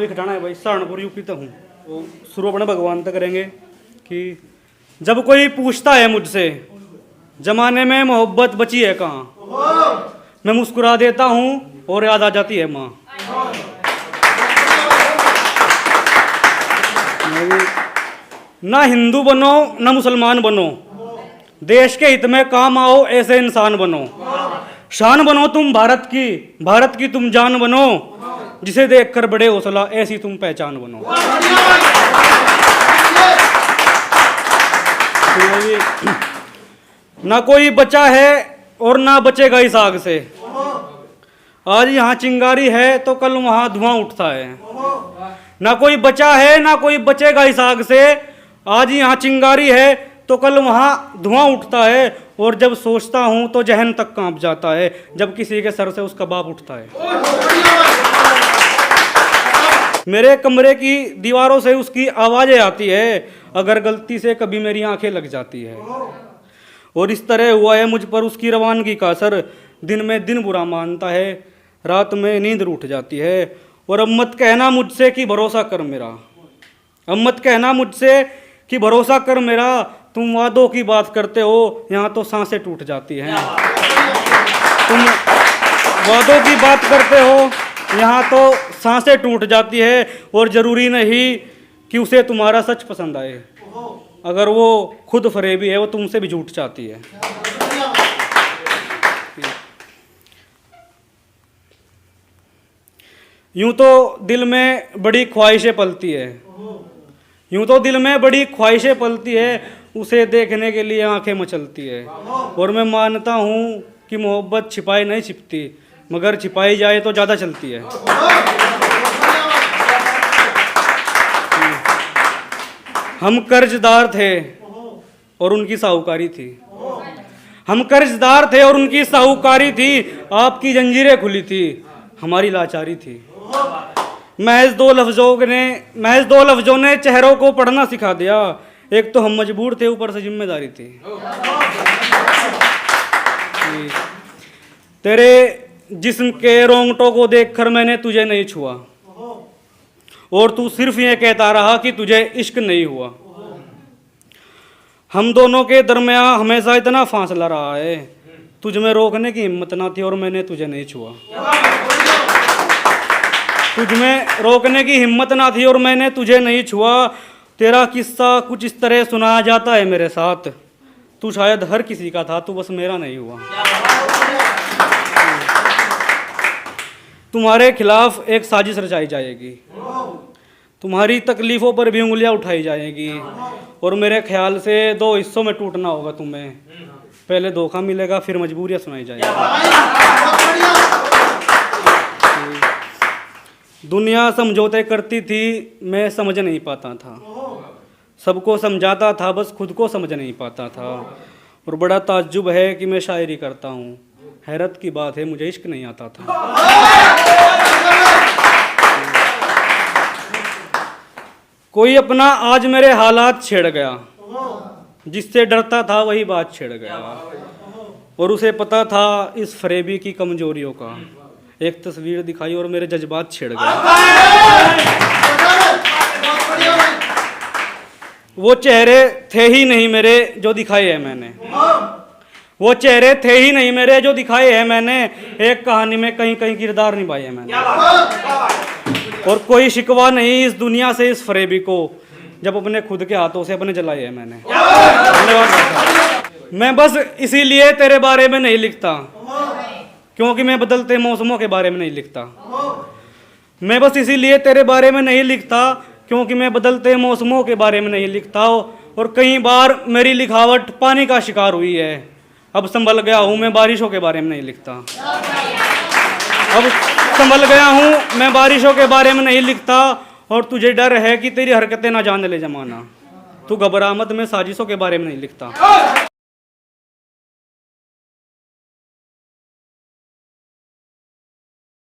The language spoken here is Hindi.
भी खटाना है भाई, सहारनपुर यूपी तक हूँ। तो शुरू अपने भगवान तक करेंगे कि जब कोई पूछता है मुझसे जमाने में मोहब्बत बची है कहाँ, मैं मुस्कुरा देता हूँ और याद आ जाती है माँ। ना हिंदू बनो ना मुसलमान बनो, देश के हित में काम आओ ऐसे इंसान बनो। शान बनो तुम भारत की तुम जान बनो, जिसे देखकर बड़े हौसला ऐसी तुम पहचान बनो। ना कोई बचा है और ना बचेगा इस आग से, आज यहाँ चिंगारी है तो कल वहाँ धुआं उठता है। ना कोई बचा है ना कोई बचेगा इस आग से, आज यहाँ चिंगारी है तो कल वहाँ धुआं उठता है। और जब सोचता हूँ तो जहन तक कांप जाता है, जब किसी के सर से उसका बाप उठता है। मेरे कमरे की दीवारों से उसकी आवाज़ें आती है, अगर गलती से कभी मेरी आंखें लग जाती है। और इस तरह हुआ है मुझ पर उसकी रवानगी का असर, दिन में दिन बुरा मानता है, रात में नींद रूठ जाती है। और अब मत कहना मुझसे कि भरोसा कर मेरा, अब मत कहना मुझसे कि भरोसा कर मेरा, तुम वादों की बात करते हो यहाँ तो सांसें टूट जाती हैं। तुम वादों की बात करते हो यहाँ तो सांसें टूट जाती है। और ज़रूरी नहीं कि उसे तुम्हारा सच पसंद आए, अगर वो खुद फरेबी है वो तुमसे भी झूठ चाहती है। यूं तो दिल में बड़ी ख्वाहिशें पलती है, यूं तो दिल में बड़ी ख्वाहिशें पलती है, उसे देखने के लिए आंखें मचलती है। और मैं मानता हूँ कि मोहब्बत छिपाई नहीं छिपती, मगर छिपाई जाए तो ज़्यादा चलती है। हम कर्जदार थे और उनकी साहूकारी थी, हम कर्जदार थे और उनकी साहूकारी थी। आपकी जंजीरें खुली थी, हमारी लाचारी थी। महज दो लफ्जों ने चेहरों को पढ़ना सिखा दिया। एक तो हम मजबूर थे, ऊपर से जिम्मेदारी थी। तेरे जिस्म के रोंगटों को देखकर मैंने तुझे नहीं छुआ, और तू सिर्फ ये कहता रहा कि तुझे इश्क नहीं हुआ। हम दोनों के दरमियान हमेशा इतना फासला रहा है, तुझ में रोकने की हिम्मत ना थी और मैंने तुझे नहीं छुआ। तुझ में रोकने की हिम्मत ना थी और मैंने तुझे नहीं छुआ। तेरा किस्सा कुछ इस तरह सुनाया जाता है मेरे साथ, तू शायद हर किसी का था, तू बस मेरा नहीं हुआ। तुम्हारे खिलाफ एक साजिश रचाई जाएगी, तुम्हारी तकलीफ़ों पर भी उंगलियां उठाई जाएगी। और मेरे ख्याल से दो हिस्सों में टूटना होगा तुम्हें, पहले धोखा मिलेगा फिर मजबूरियां सुनाई जाएगी। दुनिया समझौते करती थी, मैं समझ नहीं पाता था, सबको समझाता था बस खुद को समझ नहीं पाता था। और बड़ा ताज्जुब है कि मैं शायरी करता हूँ, हैरत की बात है मुझे इश्क नहीं आता था। कोई अपना आज मेरे हालात छेड़ गया, जिससे डरता था वही बात छेड़ गया। और उसे पता था इस फरेबी की कमजोरियों का, एक तस्वीर दिखाई और मेरे जज्बात छिड़ गए। वो चेहरे थे ही नहीं मेरे जो दिखाए हैं मैंने, वो चेहरे थे ही नहीं मेरे जो दिखाए हैं मैंने। एक कहानी में कहीं कहीं किरदार निभाए हैं मैंने। और कोई शिकवा नहीं इस दुनिया से, इस फरेबी को जब अपने खुद के हाथों से अपने जलाए हैं मैंने। धन्यवाद। मैं बस इसीलिए तेरे बारे में नहीं लिखता क्योंकि मैं बदलते मौसमों के बारे में नहीं लिखता। मैं बस इसीलिए तेरे बारे में नहीं लिखता क्योंकि मैं बदलते मौसमों के बारे में नहीं लिखता। और कई बार मेरी लिखावट पानी का शिकार हुई है, अब संभल गया हूँ मैं बारिशों के बारे में नहीं लिखता। अब संभल गया हूँ मैं बारिशों के बारे में नहीं लिखता। और तुझे डर है कि तेरी हरकतें ना जान ले जमाना, तू घबरा मत मैं साजिशों के बारे में नहीं लिखता।